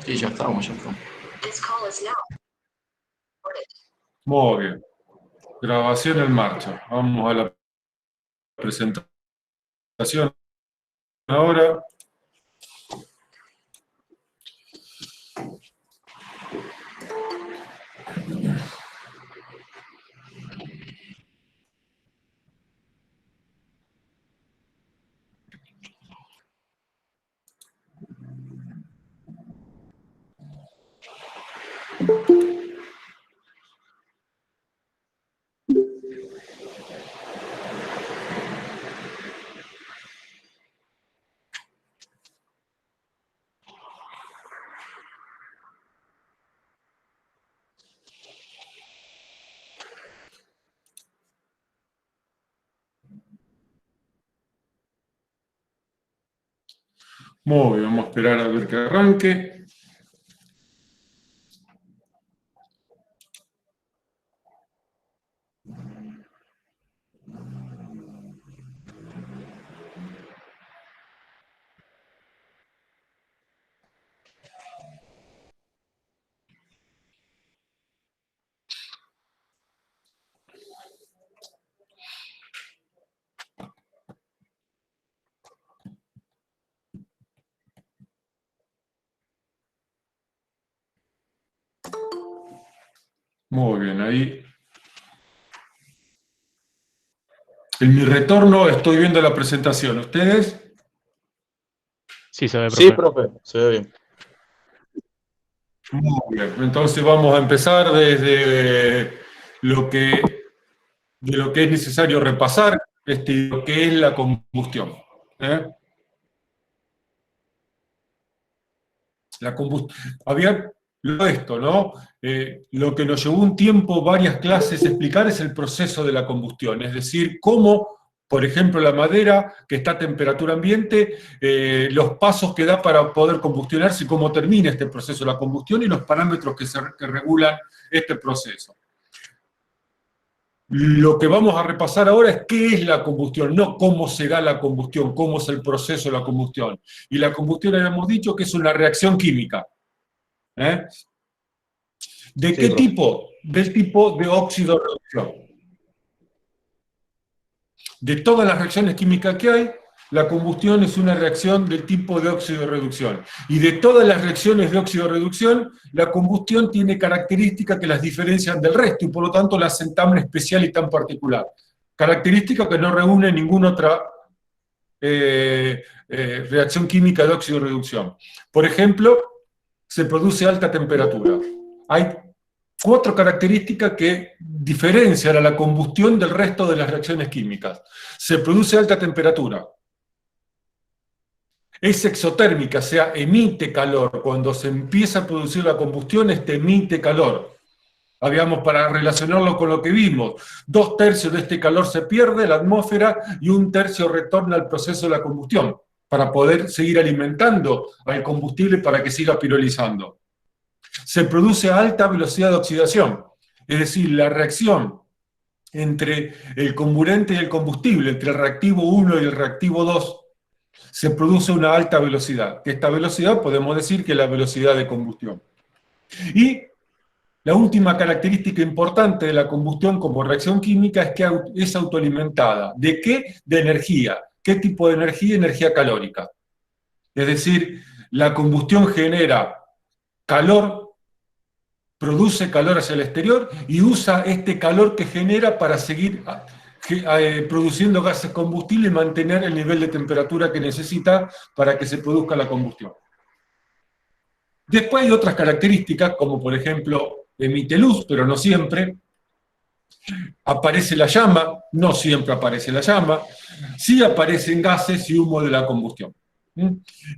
Y ya estamos, ya estamos. Muy bien. Grabación en marcha. Vamos a la presentación ahora. Muy bien, vamos a esperar a ver que arranque. Muy bien, ahí. En mi retorno estoy viendo la presentación. ¿Ustedes? Sí, se ve, Sí, profe. profe, se ve bien. Muy bien. Entonces vamos a empezar desde de lo que es necesario repasar, lo que es la combustión. ¿Eh? La combustión. Había esto, ¿no? Lo que nos llevó un tiempo, varias clases, explicar es el proceso de la combustión, es decir, cómo, por ejemplo, la madera que está a temperatura ambiente, los pasos que da para poder combustionarse y cómo termina este proceso de la combustión y los parámetros que regulan este proceso. Lo que vamos a repasar ahora es qué es la combustión, no cómo se da la combustión, cómo es el proceso de la combustión. Y la combustión, habíamos dicho que es una reacción química. ¿Eh? ¿De Sí, qué profe. tipo? Del tipo de óxido-reducción. De todas las reacciones químicas que hay, la combustión es una reacción del tipo de óxido-reducción. Y de todas las reacciones de óxido-reducción, la combustión tiene características que las diferencian del resto y por lo tanto la hacen tan especial y tan particular. Características que no reúne ninguna otra reacción química de óxido-reducción. Por ejemplo, se produce a alta temperatura. Hay 4 características que diferencian a la combustión del resto de las reacciones químicas. Se produce a alta temperatura. Es exotérmica, o sea, emite calor. Cuando se empieza a producir la combustión, emite calor. Habíamos, para relacionarlo con lo que vimos, 2/3 de este calor se pierde en la atmósfera y 1/3 retorna al proceso de la combustión, para poder seguir alimentando al combustible para que siga pirolizando. Se produce a alta velocidad de oxidación, es decir, la reacción entre el comburente y el combustible, entre el reactivo 1 y el reactivo 2, se produce a una alta velocidad. Esta velocidad podemos decir que es la velocidad de combustión. Y la última característica importante de la combustión como reacción química es que es autoalimentada. ¿De qué? De energía. ¿Qué tipo de energía? Energía calórica. Es decir, la combustión genera calor, produce calor hacia el exterior y usa este calor que genera para seguir produciendo gases combustibles y mantener el nivel de temperatura que necesita para que se produzca la combustión. Después hay otras características, como por ejemplo, emite luz, pero no siempre. Aparece la llama, no siempre aparece la llama. Sí aparecen gases y humo de la combustión.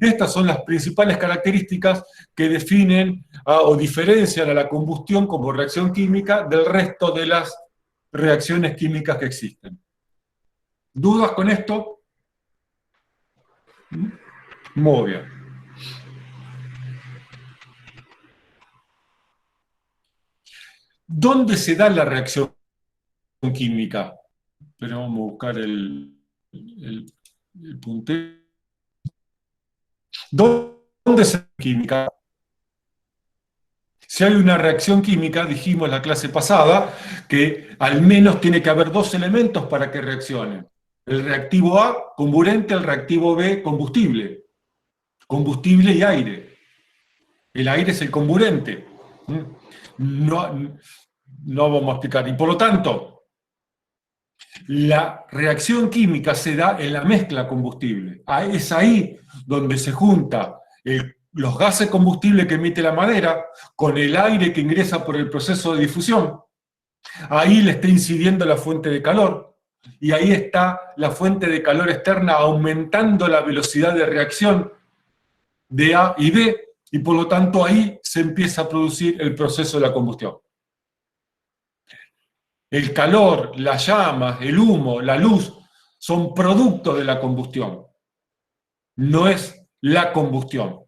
Estas son las principales características que definen o diferencian a la combustión como reacción química del resto de las reacciones químicas que existen. ¿Dudas con esto? Muy bien. ¿Dónde se da la reacción química? Pero vamos a buscar el puntero. ¿Dónde se da la química? Si hay una reacción química, dijimos en la clase pasada, que al menos tiene que haber dos elementos para que reaccionen. El reactivo A, comburente, el reactivo B, combustible. Combustible y aire. El aire es el comburente. No vamos a explicar. Y por lo tanto, la reacción química se da en la mezcla combustible. Es ahí donde se junta los gases combustibles que emite la madera con el aire que ingresa por el proceso de difusión. Ahí le está incidiendo la fuente de calor, y ahí está la fuente de calor externa aumentando la velocidad de reacción de A y B, y por lo tanto ahí se empieza a producir el proceso de la combustión. El calor, las llamas, el humo, la luz, son productos de la combustión. No es la combustión.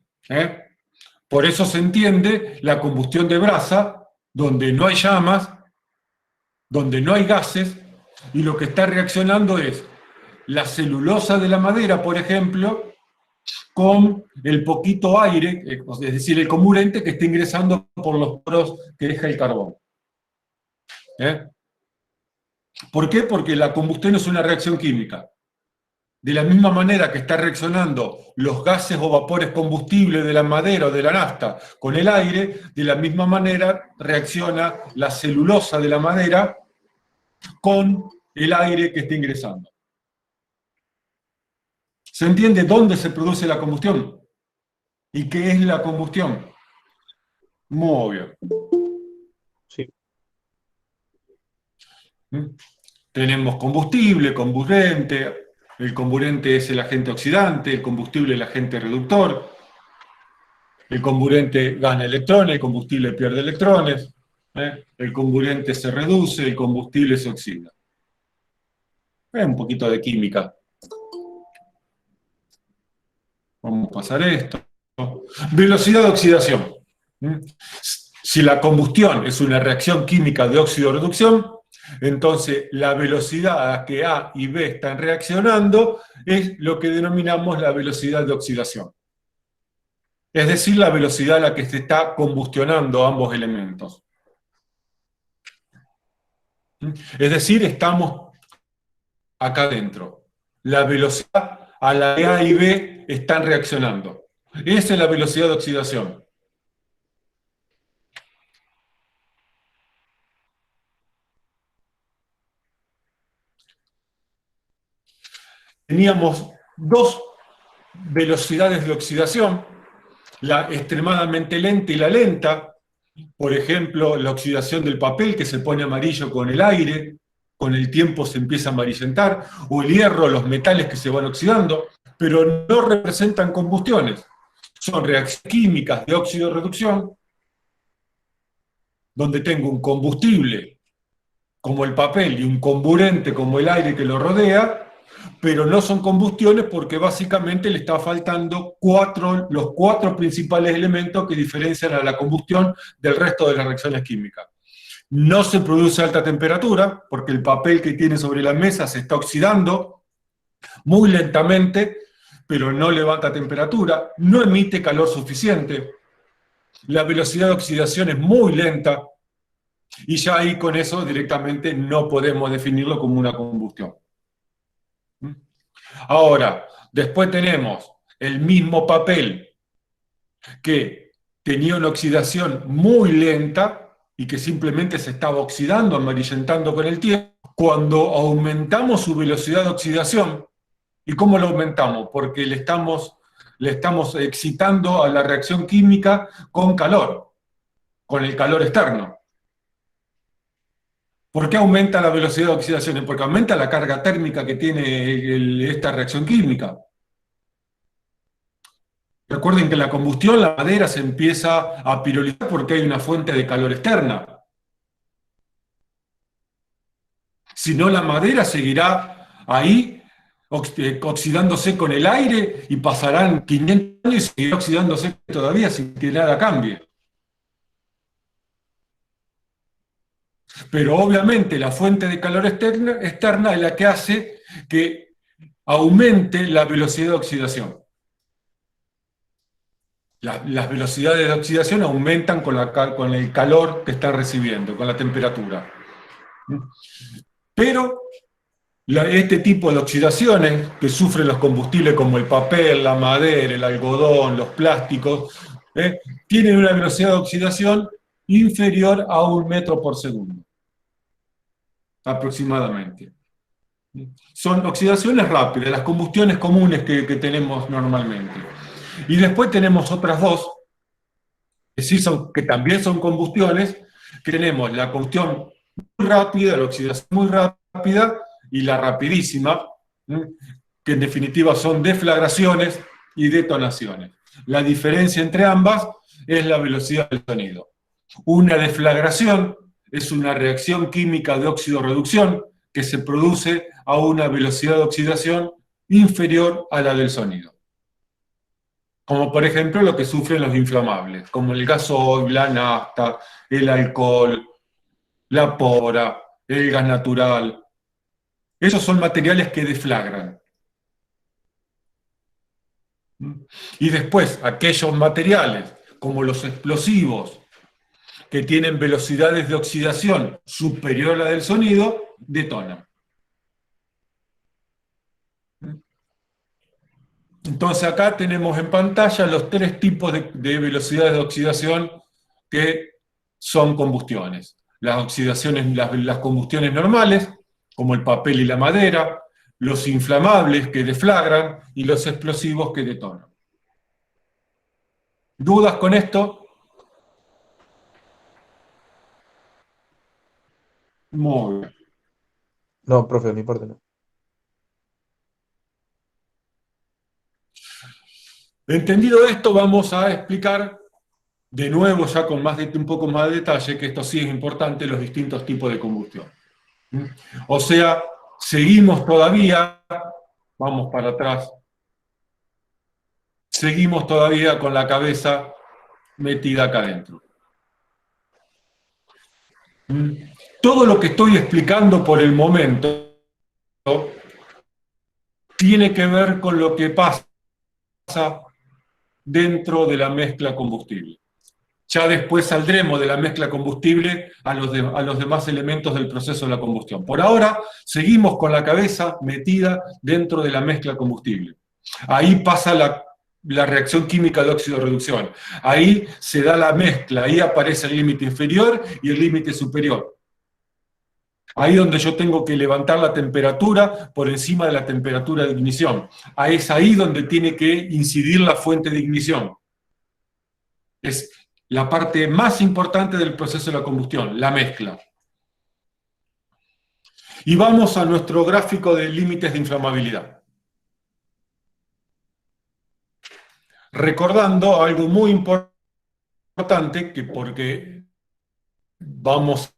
Por eso se entiende la combustión de brasa, donde no hay llamas, donde no hay gases, y lo que está reaccionando es la celulosa de la madera, por ejemplo, con el poquito aire, es decir, el comburente que está ingresando por los poros que deja el carbón. ¿Por qué? Porque la combustión es una reacción química. De la misma manera que está reaccionando los gases o vapores combustibles de la madera o de la nafta con el aire, de la misma manera reacciona la celulosa de la madera con el aire que está ingresando. ¿Se entiende dónde se produce la combustión? ¿Y qué es la combustión? Muy bien. Sí. Tenemos combustible, comburente. El comburente es el agente oxidante, el combustible el agente reductor. El comburente gana electrones, el combustible pierde electrones. El comburente se reduce, el combustible se oxida. Un poquito de química. Vamos a pasar esto. Velocidad de oxidación. Si la combustión es una reacción química de óxido-reducción, entonces la velocidad a que A y B están reaccionando es lo que denominamos la velocidad de oxidación. Es decir, la velocidad a la que se está combustionando ambos elementos. Es decir, estamos acá adentro. La velocidad a la que A y B están reaccionando. Esa es la velocidad de oxidación. Teníamos dos velocidades de oxidación, la extremadamente lenta y la lenta. Por ejemplo, la oxidación del papel, que se pone amarillo con el aire, con el tiempo se empieza a amarillentar, o el hierro, los metales que se van oxidando, pero no representan combustiones. Son reacciones químicas de óxido-reducción, donde tengo un combustible como el papel y un comburente como el aire que lo rodea, pero no son combustiones porque básicamente le está faltando los cuatro principales elementos que diferencian a la combustión del resto de las reacciones químicas. No se produce a alta temperatura, porque el papel que tiene sobre la mesa se está oxidando muy lentamente, pero no levanta temperatura, no emite calor suficiente, la velocidad de oxidación es muy lenta, y ya ahí con eso directamente no podemos definirlo como una combustión. Ahora, después tenemos el mismo papel que tenía una oxidación muy lenta y que simplemente se estaba oxidando, amarillentando con el tiempo. Cuando aumentamos su velocidad de oxidación, ¿y cómo lo aumentamos? Porque le estamos excitando a la reacción química con calor, con el calor externo. ¿Por qué aumenta la velocidad de oxidación? Porque aumenta la carga térmica que tiene esta reacción química. Recuerden que en la combustión la madera se empieza a pirolizar porque hay una fuente de calor externa. Si no, la madera seguirá ahí oxidándose con el aire y pasarán 500 años y seguirá oxidándose todavía sin que nada cambie. Pero obviamente la fuente de calor externa es la que hace que aumente la velocidad de oxidación. Las velocidades de oxidación aumentan con el calor que está recibiendo, con la temperatura. Pero este tipo de oxidaciones que sufren los combustibles como el papel, la madera, el algodón, los plásticos, tienen una velocidad de oxidación inferior a 1 metro por segundo, aproximadamente. Son oxidaciones rápidas, las combustiones comunes que tenemos normalmente. Y después tenemos otras dos, que también son combustiones, que tenemos la combustión muy rápida, la oxidación muy rápida y la rapidísima, que en definitiva son deflagraciones y detonaciones. La diferencia entre ambas es la velocidad del sonido. Una deflagración es una reacción química de óxido-reducción que se produce a una velocidad de oxidación inferior a la del sonido. Como por ejemplo lo que sufren los inflamables, como el gasoil, la nafta, el alcohol, la pólvora, el gas natural. Esos son materiales que deflagran. Y después, aquellos materiales, como los explosivos, que tienen velocidades de oxidación superior a la del sonido, detonan. Entonces acá tenemos en pantalla los 3 tipos de velocidades de oxidación que son combustiones. Las oxidaciones, las combustiones normales, como el papel y la madera, los inflamables que deflagran y los explosivos que detonan. ¿Dudas con esto? Muy bien. No, profe, de mi parte no. Entendido esto, vamos a explicar de nuevo, ya con un poco más de detalle, que esto sí es importante, los distintos tipos de combustión. O sea, seguimos todavía, vamos para atrás, seguimos todavía con la cabeza metida acá adentro. Todo lo que estoy explicando por el momento tiene que ver con lo que pasa dentro de la mezcla combustible. Ya después saldremos de la mezcla combustible a los demás elementos del proceso de la combustión. Por ahora, seguimos con la cabeza metida dentro de la mezcla combustible. Ahí pasa la reacción química de óxido-reducción. Ahí se da la mezcla, ahí aparece el límite inferior y el límite superior. Ahí donde yo tengo que levantar la temperatura por encima de la temperatura de ignición. Ahí es ahí donde tiene que incidir la fuente de ignición. Es la parte más importante del proceso de la combustión, la mezcla. Y vamos a nuestro gráfico de límites de inflamabilidad. Recordando algo muy importante, que porque vamos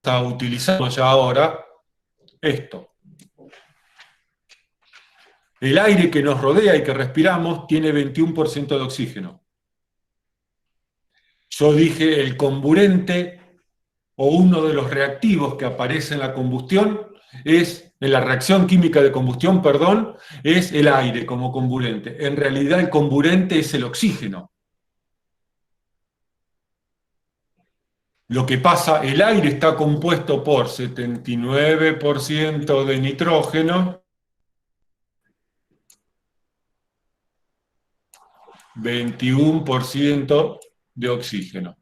a utilizarlo ya ahora, esto. El aire que nos rodea y que respiramos tiene 21% de oxígeno. Yo dije el comburente o uno de los reactivos que aparece en la combustión en la reacción química de combustión, perdón, es el aire como comburente. En realidad el comburente es el oxígeno. Lo que pasa, el aire está compuesto por 79% de nitrógeno, 21% de oxígeno.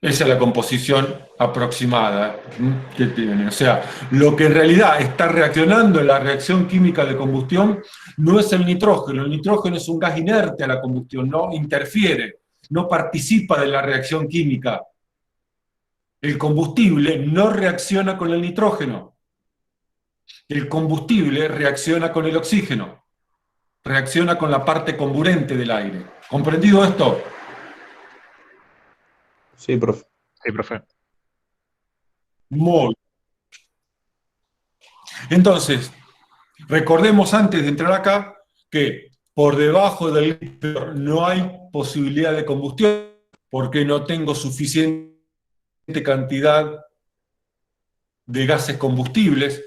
Esa es la composición aproximada que tienen. O sea, lo que en realidad está reaccionando en la reacción química de combustión no es el nitrógeno. El nitrógeno es un gas inerte a la combustión, no interfiere, no participa de la reacción química. El combustible no reacciona con el nitrógeno. El combustible reacciona con el oxígeno. Reacciona con la parte comburente del aire. ¿Comprendido esto? Sí, profe. Sí, profe. Muy bien. Entonces, recordemos antes de entrar acá que por debajo del límite no hay posibilidad de combustión porque no tengo suficiente cantidad de gases combustibles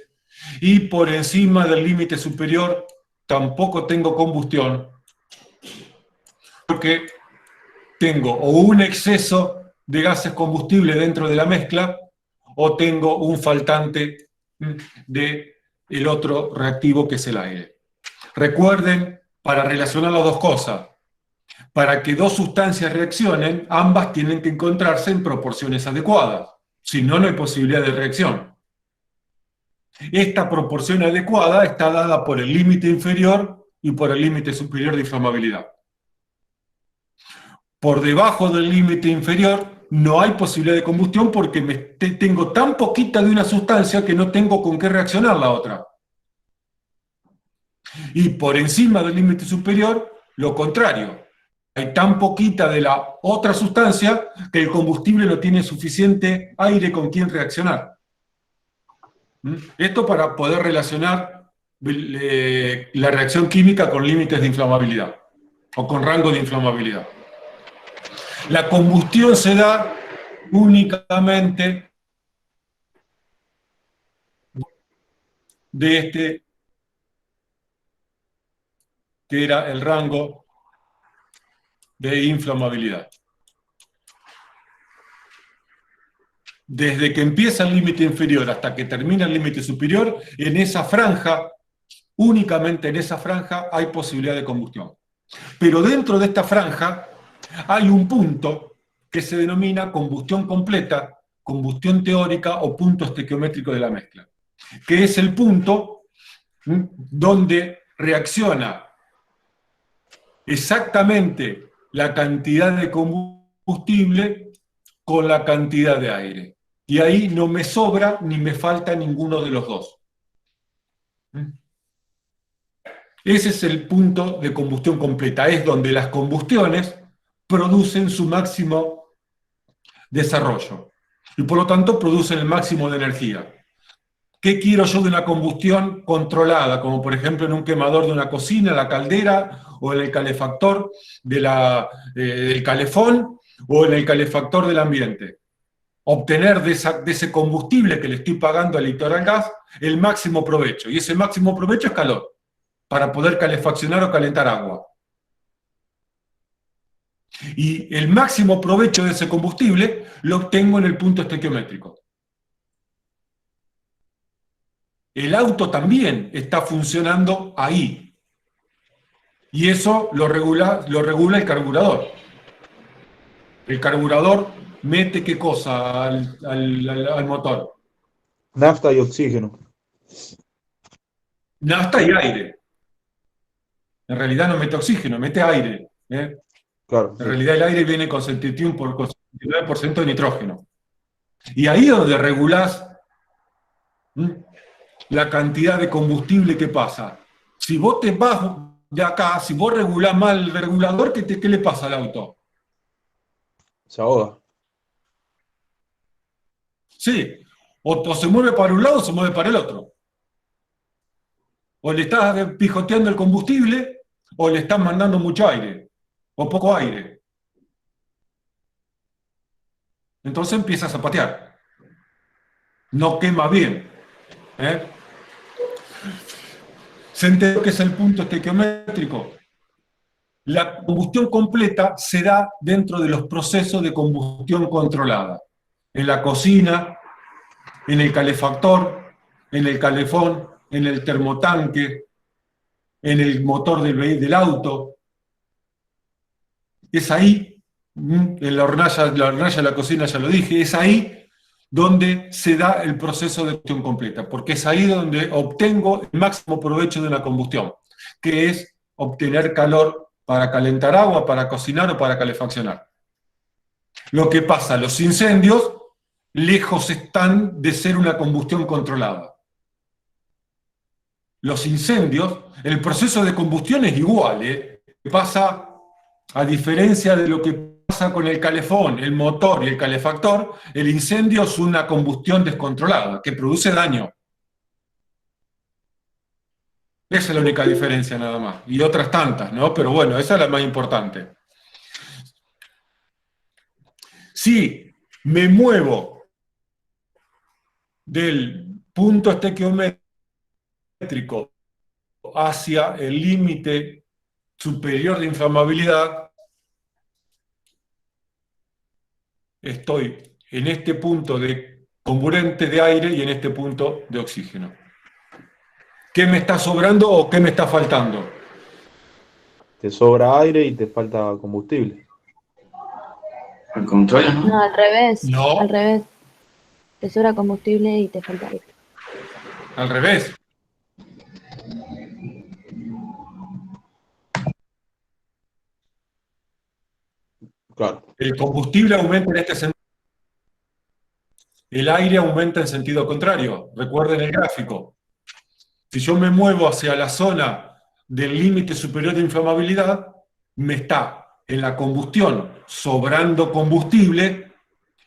y por encima del límite superior tampoco tengo combustión porque tengo o un exceso de gases combustibles dentro de la mezcla o tengo un faltante del otro reactivo que es el aire. Recuerden, para relacionar las dos cosas, para que dos sustancias reaccionen, ambas tienen que encontrarse en proporciones adecuadas. Si no, no hay posibilidad de reacción. Esta proporción adecuada está dada por el límite inferior y por el límite superior de inflamabilidad. Por debajo del límite inferior no hay posibilidad de combustión porque tengo tan poquita de una sustancia que no tengo con qué reaccionar la otra. Y por encima del límite superior, lo contrario. Hay tan poquita de la otra sustancia que el combustible no tiene suficiente aire con quien reaccionar. Esto para poder relacionar la reacción química con límites de inflamabilidad o con rango de inflamabilidad. La combustión se da únicamente de este, que era el rango de inflamabilidad. Desde que empieza el límite inferior hasta que termina el límite superior, en esa franja, únicamente en esa franja, hay posibilidad de combustión. Pero dentro de esta franja hay un punto que se denomina combustión completa, combustión teórica o punto estequiométrico de la mezcla, que es el punto donde reacciona exactamente la cantidad de combustible con la cantidad de aire. Y ahí no me sobra ni me falta ninguno de los dos. Ese es el punto de combustión completa, es donde las combustiones producen su máximo desarrollo y por lo tanto producen el máximo de energía. ¿Qué quiero yo de una combustión controlada? Como por ejemplo en un quemador de una cocina, la caldera, o en el calefactor del calefón, o en el calefactor del ambiente. Obtener de ese combustible que le estoy pagando al litoral gas el máximo provecho. Y ese máximo provecho es calor, para poder calefaccionar o calentar agua. Y el máximo provecho de ese combustible lo obtengo en el punto estequiométrico. El auto también está funcionando ahí. Y eso lo regula el carburador. El carburador mete ¿qué cosa al motor? Nafta y oxígeno. Nafta y aire. En realidad no mete oxígeno, mete aire. Claro, En sí. realidad el aire viene con 79% de nitrógeno. Y ahí es donde regulás la cantidad de combustible que pasa. Si vos te vas de acá, si vos regulás mal el regulador, ¿qué le pasa al auto? Se ahoga. Sí, o se mueve para un lado o se mueve para el otro. O le estás pijoteando el combustible o le estás mandando mucho aire o poco aire. Entonces empiezas a patear. No quema bien. ¿Se entendió qué es el punto estequiométrico? La combustión completa se da dentro de los procesos de combustión controlada. En la cocina, en el calefactor, en el calefón, en el termotanque, en el motor del auto. Es ahí, en la hornalla de la cocina ya lo dije, es ahí donde se da el proceso de combustión completa, porque es ahí donde obtengo el máximo provecho de una combustión, que es obtener calor para calentar agua, para cocinar o para calefaccionar. Lo que pasa, los incendios lejos están de ser una combustión controlada. Los incendios, el proceso de combustión es igual, pasa, a diferencia de lo que pasa con el calefón, el motor y el calefactor, el incendio es una combustión descontrolada, que produce daño. Esa es la única diferencia nada más. Y otras tantas, ¿no? Pero bueno, esa es la más importante. Si me muevo del punto estequiométrico hacia el límite superior de inflamabilidad, estoy en este punto de comburente de aire y en este punto de oxígeno. ¿Qué me está sobrando o qué me está faltando? Te sobra aire y te falta combustible. Al contrario, ¿no? No, al revés. No. Al revés. Te sobra combustible y te falta aire. Al revés. Claro. El combustible aumenta en este sentido. El aire aumenta en sentido contrario. Recuerden el gráfico. Si yo me muevo hacia la zona del límite superior de inflamabilidad, me está en la combustión sobrando combustible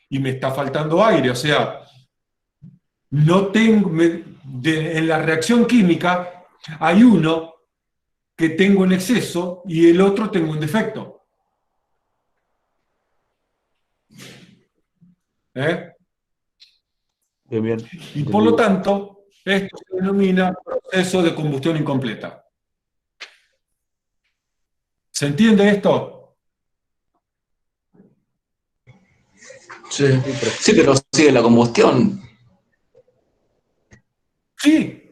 y me está faltando aire. O sea, no tengo, en la reacción química hay uno que tengo en exceso y el otro tengo en defecto. Bien, bien. Y por lo tanto, esto se denomina proceso de combustión incompleta. ¿Se entiende esto? Sí. Sí, pero sigue la combustión. Sí,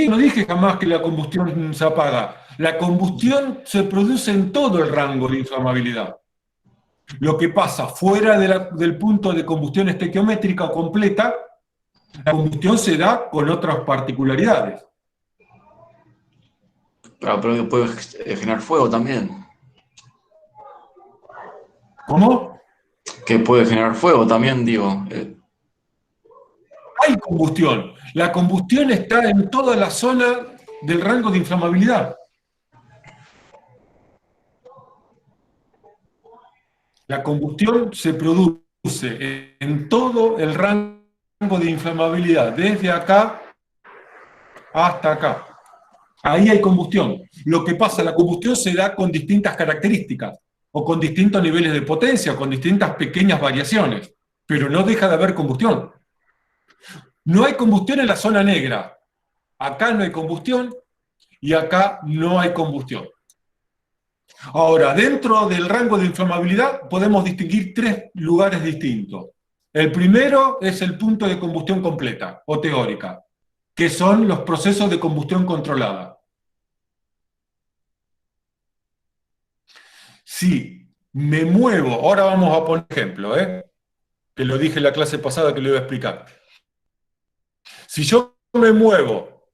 no dije jamás que la combustión se apaga. La combustión se produce en todo el rango de inflamabilidad. Lo que pasa fuera del punto de combustión estequiométrica o completa, la combustión se da con otras particularidades. Pero puede generar fuego también. ¿Cómo? Que puede generar fuego también, digo. Hay combustión. La combustión está en toda la zona del rango de inflamabilidad. La combustión se produce en todo el rango de inflamabilidad, desde acá hasta acá. Ahí hay combustión. Lo que pasa, la combustión se da con distintas características, o con distintos niveles de potencia, o con distintas pequeñas variaciones, pero no deja de haber combustión. No hay combustión en la zona negra. Acá no hay combustión y acá no hay combustión. Ahora, dentro del rango de inflamabilidad podemos distinguir tres lugares distintos. El primero es el punto de combustión completa o teórica, que son los procesos de combustión controlada. Si me muevo, ahora vamos a poner ejemplo, que lo dije en la clase pasada que lo iba a explicar. Si yo me muevo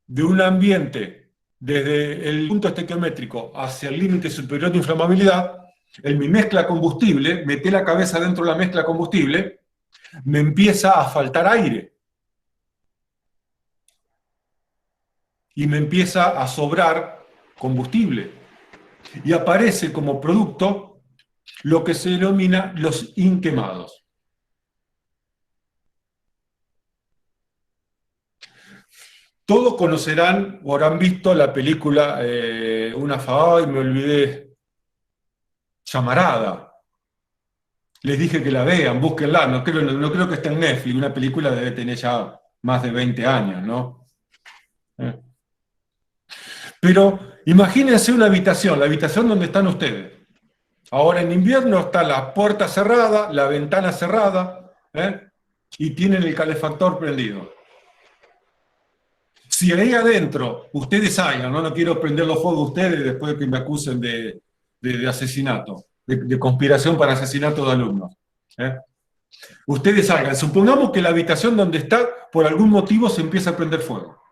de un ambiente desde el punto estequiométrico hacia el límite superior de inflamabilidad, en mi mezcla combustible, metí la cabeza dentro de la mezcla combustible, me empieza a faltar aire. Y me empieza a sobrar combustible. Y aparece como producto lo que se denomina los inquemados. Todos conocerán o habrán visto la película, ay, me olvidé, Llamarada. Les dije que la vean, búsquenla, no creo que esté en Netflix, una película debe tener ya más de 20 años, ¿no? Pero imagínense una habitación, la habitación donde están ustedes. Ahora en invierno está la puerta cerrada, la ventana cerrada, y tienen el calefactor prendido. Si ahí adentro ustedes salgan, no quiero prender los fuegos a ustedes después de que me acusen de asesinato, de conspiración para asesinato de alumnos. Ustedes salgan, supongamos que la habitación donde está, por algún motivo se empieza a prender fuego.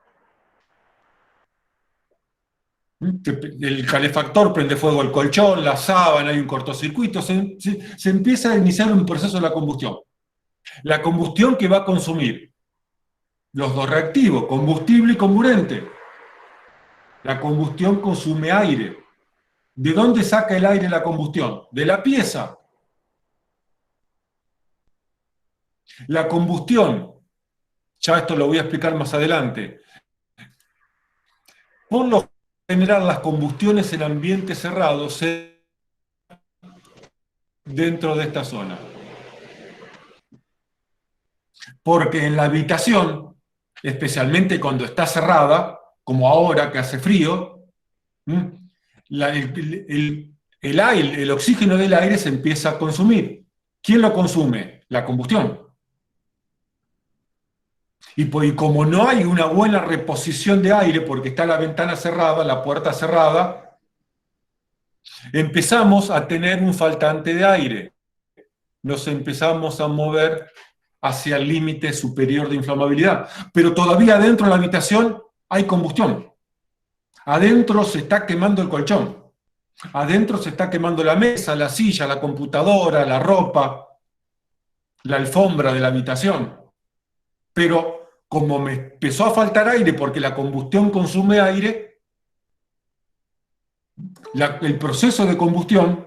El calefactor prende fuego el colchón, la sábana, hay un cortocircuito, se empieza a iniciar un proceso de la combustión. La combustión que va a consumir los dos reactivos, combustible y comburente. La combustión consume aire. ¿De dónde saca el aire la combustión? De la pieza. La combustión, ya esto lo voy a explicar más adelante. Por lo general, las combustiones en ambientes cerrados se dentro de esta zona. Porque en la habitación, especialmente cuando está cerrada, como ahora que hace frío, el aire, el oxígeno del aire se empieza a consumir. ¿Quién lo consume? La combustión. Y como no hay una buena reposición de aire, porque está la ventana cerrada, la puerta cerrada, empezamos a tener un faltante de aire. Nos empezamos a mover hacia el límite superior de inflamabilidad. Pero todavía dentro de la habitación hay combustión. Adentro se está quemando el colchón. Adentro se está quemando la mesa, la silla, la computadora, la ropa, la alfombra de la habitación. Pero como me empezó a faltar aire porque la combustión consume aire, el proceso de combustión,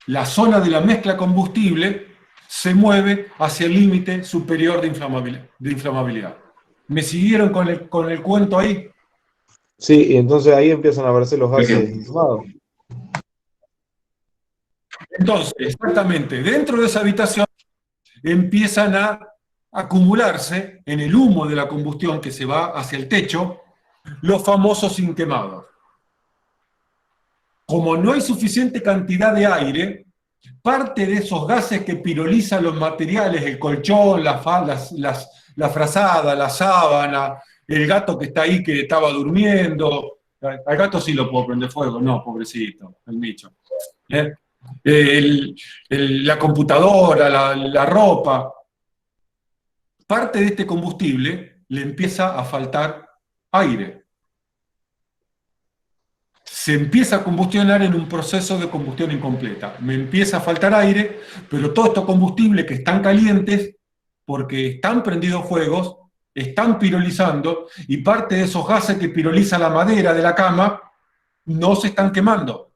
la zona de la mezcla combustible, se mueve hacia el límite superior de inflamabilidad. ¿Me siguieron con el cuento ahí? Sí, y entonces ahí empiezan a verse los gases Bien. inflamados. Entonces, exactamente, dentro de esa habitación empiezan a acumularse en el humo de la combustión que se va hacia el techo los famosos inquemados. Como no hay suficiente cantidad de aire, parte de esos gases que pirolizan los materiales, el colchón, la frazada, la sábana, el gato que está ahí que estaba durmiendo, al gato sí lo puedo prender fuego, no, pobrecito, el bicho. La computadora, la ropa, parte de este combustible le empieza a faltar aire. Se empieza a combustionar en un proceso de combustión incompleta. Me empieza a faltar aire, pero todos estos combustibles que están calientes, porque están prendidos fuegos, están pirolizando, y parte de esos gases que piroliza la madera de la cama no se están quemando,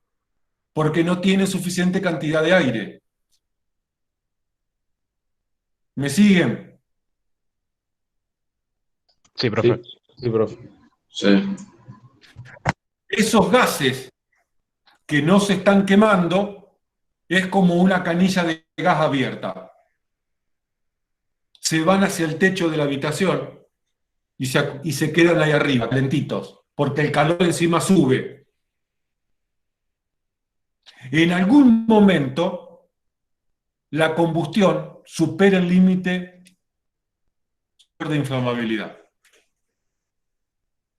porque no tienen suficiente cantidad de aire. ¿Me siguen? Sí, profe. Sí, profe. Sí. Esos gases que no se están quemando es como una canilla de gas abierta. Se van hacia el techo de la habitación y se quedan ahí arriba, calentitos, porque el calor encima sube. En algún momento, la combustión supera el límite de inflamabilidad,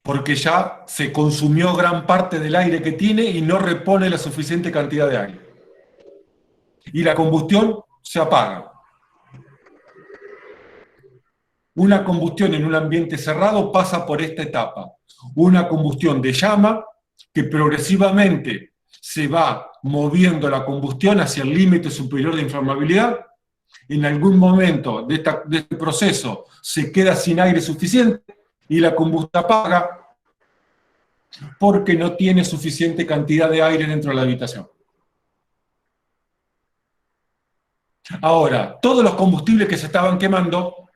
porque ya se consumió gran parte del aire que tiene y no repone la suficiente cantidad de aire. Y la combustión se apaga. Una combustión en un ambiente cerrado pasa por esta etapa. Una combustión de llama que progresivamente se va moviendo la combustión hacia el límite superior de inflamabilidad. En algún momento de este proceso se queda sin aire suficiente y la combustión apaga porque no tiene suficiente cantidad de aire dentro de la habitación. Ahora, todos los combustibles que se estaban quemando,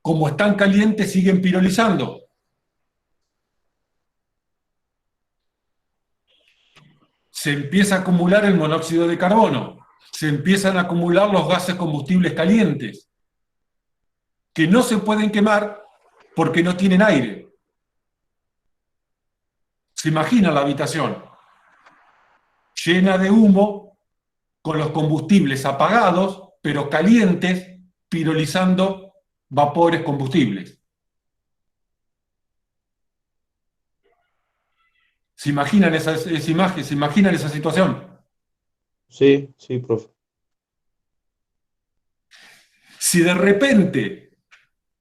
como están calientes, siguen pirolizando. Se empieza a acumular el monóxido de carbono, se empiezan a acumular los gases combustibles calientes, que no se pueden quemar porque no tienen aire. Se imagina la habitación llena de humo, con los combustibles apagados, pero calientes, pirolizando vapores combustibles. ¿Se imaginan esa imagen? ¿Se imaginan esa situación? Sí, sí, profe. Si de repente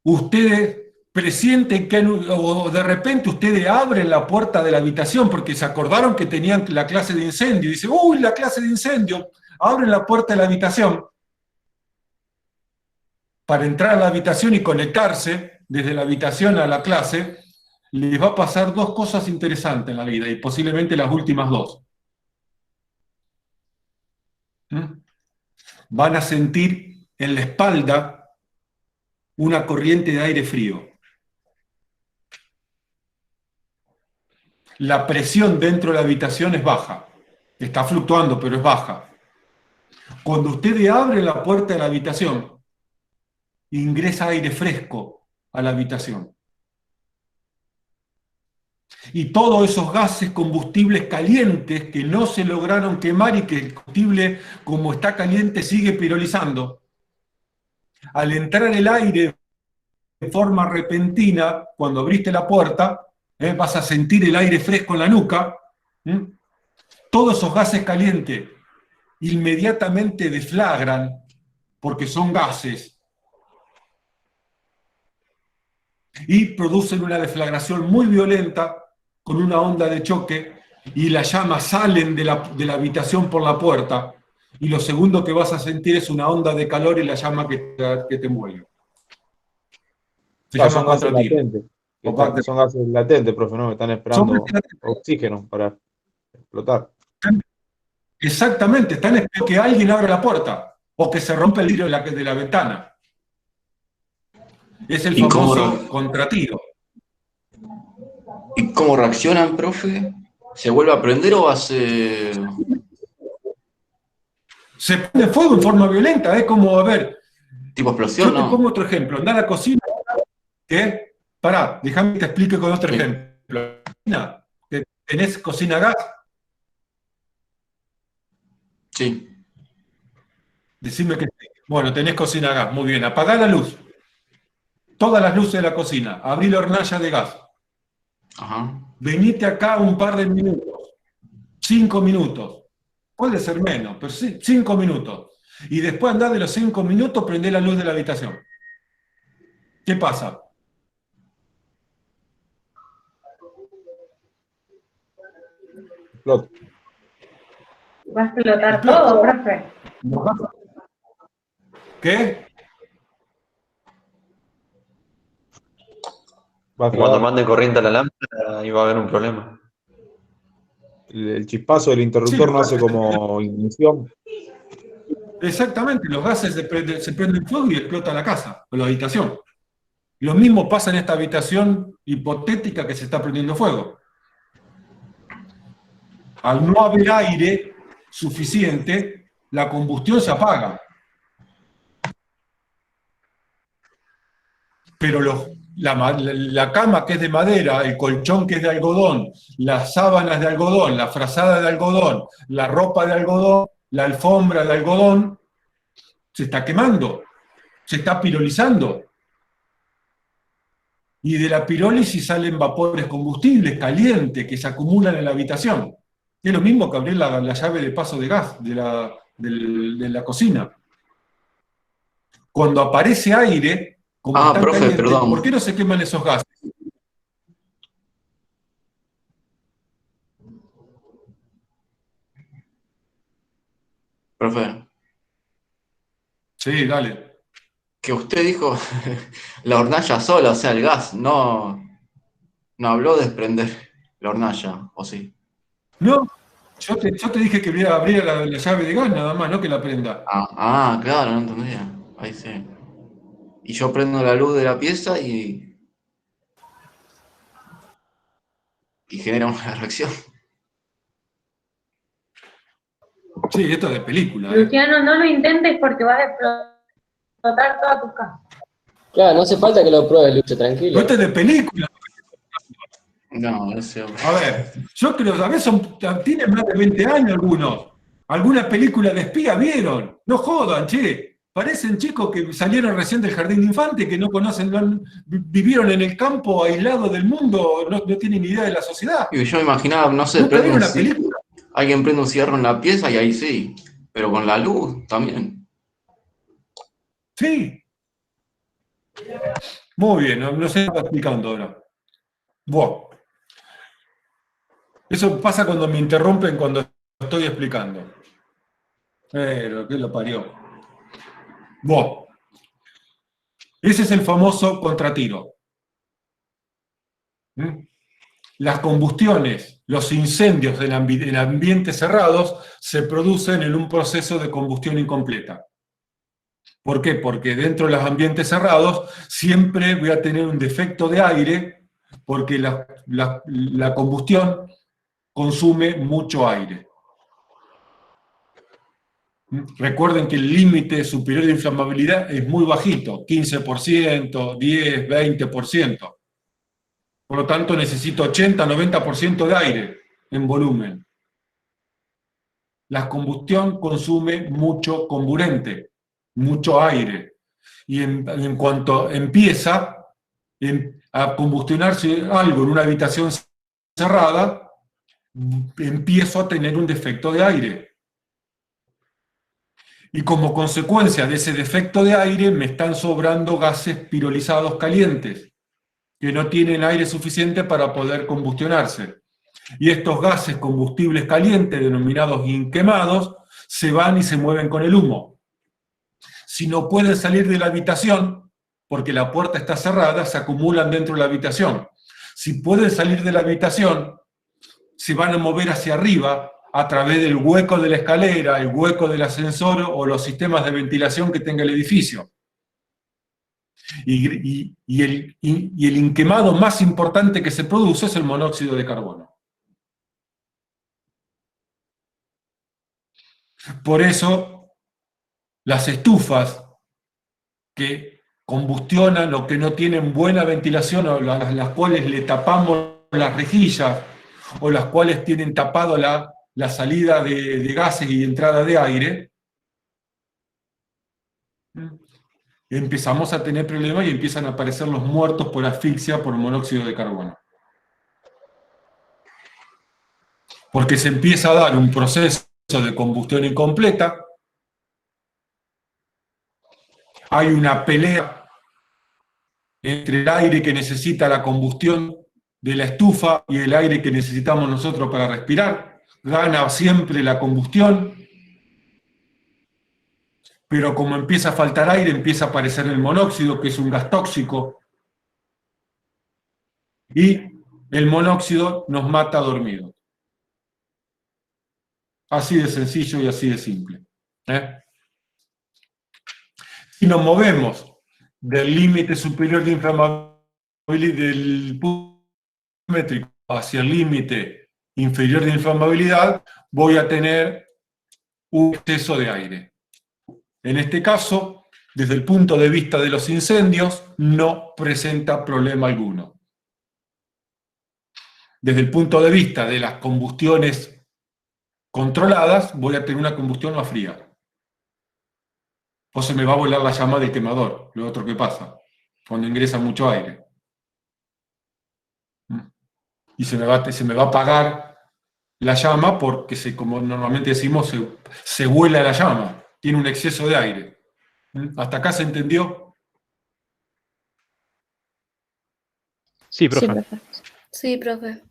ustedes presienten que, o de repente ustedes abren la puerta de la habitación porque se acordaron que tenían la clase de incendio, y dicen, ¡uy, la clase de incendio! Abren la puerta de la habitación para entrar a la habitación y conectarse desde la habitación a la clase, les va a pasar dos cosas interesantes en la vida, y posiblemente las últimas dos. Van a sentir en la espalda una corriente de aire frío. La presión dentro de la habitación es baja. Está fluctuando, pero es baja. Cuando ustedes abren la puerta de la habitación, ingresa aire fresco a la habitación. Y todos esos gases combustibles calientes que no se lograron quemar y que el combustible, como está caliente, sigue pirolizando. Al entrar el aire de forma repentina, cuando abriste la puerta, vas a sentir el aire fresco en la nuca. Todos esos gases calientes inmediatamente deflagran, porque son gases, y producen una deflagración muy violenta con una onda de choque, y las llamas salen de la habitación por la puerta, y lo segundo que vas a sentir es una onda de calor y la llama que te envuelve. Se llama son gases contratiro. latentes. Son gases latentes, profe, ¿no? Están esperando oxígeno para explotar. Exactamente, están esperando que alguien abra la puerta o que se rompa el vidrio de la ventana. Es el famoso contratiro. ¿Y cómo reaccionan, profe? ¿Se vuelve a prender o hace...? Se prende fuego en forma violenta, es como, a ver... ¿Tipo explosión, yo te no? pongo otro ejemplo. Anda a la cocina, ¿qué? Pará, déjame que te explique con otro ejemplo. ¿Tenés cocina a gas? Sí. Decime que sí. Bueno, tenés cocina a gas, muy bien. Apagá la luz. Todas las luces de la cocina. Abrí la hornalla de gas. Ajá. Venite acá un par de minutos. 5 minutos. Puede ser menos, pero sí, 5 minutos. Y después andá de los 5 minutos, prendé la luz de la habitación. ¿Qué pasa? Explota. Va a explotar todo, profe. ¿Qué? Cuando mande corriente a la lámpara, ahí va a haber un problema. El chispazo del interruptor no hace como ignición. Exactamente, los gases se prenden fuego y explota la casa o la habitación. Lo mismo pasa en esta habitación hipotética que se está prendiendo fuego. Al no haber aire suficiente, la combustión se apaga. Pero la cama que es de madera, el colchón que es de algodón, las sábanas de algodón, la frazada de algodón, la ropa de algodón, la alfombra de algodón, se está quemando, se está pirolizando. Y de la pirólisis salen vapores combustibles calientes que se acumulan en la habitación. Es lo mismo que abrir la llave de paso de gas de la cocina. Cuando aparece aire, como están profe, calientes, perdón. ¿por qué no se queman esos gases? Profe, Sí, dale. que usted dijo la hornalla sola, o sea, el gas, no habló de prender la hornalla, ¿o sí? No, yo te dije que abría la llave de gas nada más, no que la prenda. Claro, no entendía. Ahí sí. Y yo prendo la luz de la pieza y genera una reacción. Sí, esto es de película. Luciano, no lo intentes porque vas a explotar toda tu casa. Claro, no hace falta que lo pruebes, Lucho, No, tranquilo. esto es de película. No, ese hombre. A ver, yo creo, a veces tienen más de 20 años algunos. Alguna película de espía vieron. No jodan, che. Parecen chicos que salieron recién del jardín de infante, que no conocen, vivieron en el campo aislado del mundo, no tienen ni idea de la sociedad. Y yo me imaginaba, no sé, ¿Nunca vieron una película? alguien prende un cigarro en la pieza y ahí sí. Pero con la luz también. Sí. Muy bien, no sé qué está explicando ahora. Buah. Eso pasa cuando me interrumpen cuando estoy explicando. Pero que lo parió. Buah. Ese es el famoso contratiro. Las combustiones, los incendios en ambientes cerrados se producen en un proceso de combustión incompleta. ¿Por qué? Porque dentro de los ambientes cerrados siempre voy a tener un defecto de aire porque la combustión consume mucho aire. Recuerden que el límite superior de inflamabilidad es muy bajito, 15%, 10, 20%. Por lo tanto, necesito 80-90% de aire en volumen. La combustión consume mucho comburente, mucho aire. Y en cuanto empieza a combustionarse algo en una habitación cerrada, empiezo a tener un defecto de aire. Y como consecuencia de ese defecto de aire me están sobrando gases pirolizados calientes, que no tienen aire suficiente para poder combustionarse. Y estos gases combustibles calientes, denominados inquemados, se van y se mueven con el humo. Si no pueden salir de la habitación, porque la puerta está cerrada, se acumulan dentro de la habitación. Si pueden salir de la habitación, se van a mover hacia arriba a través del hueco de la escalera, el hueco del ascensor o los sistemas de ventilación que tenga el edificio. Y el inquemado más importante que se produce es el monóxido de carbono. Por eso, las estufas que combustionan o que no tienen buena ventilación, o las cuales le tapamos las rejillas, o las cuales tienen tapado la salida de gases y entrada de aire, empezamos a tener problemas y empiezan a aparecer los muertos por asfixia por monóxido de carbono. Porque se empieza a dar un proceso de combustión incompleta, hay una pelea entre el aire que necesita la combustión de la estufa y el aire que necesitamos nosotros para respirar. Gana siempre la combustión, pero como empieza a faltar aire, empieza a aparecer el monóxido, que es un gas tóxico, y el monóxido nos mata dormidos. Así de sencillo y así de simple. Si nos movemos del límite superior de inflamabilidad del punto métrico hacia el límite inferior de inflamabilidad, voy a tener un exceso de aire. En este caso, desde el punto de vista de los incendios, no presenta problema alguno. Desde el punto de vista de las combustiones controladas, voy a tener una combustión más fría. O se me va a volar la llama del quemador, lo otro que pasa, cuando ingresa mucho aire. Y se me va a apagar la llama porque, como normalmente decimos, se vuela la llama, tiene un exceso de aire. ¿Hasta acá se entendió? Sí, Sí, profe. profe. Sí, profe.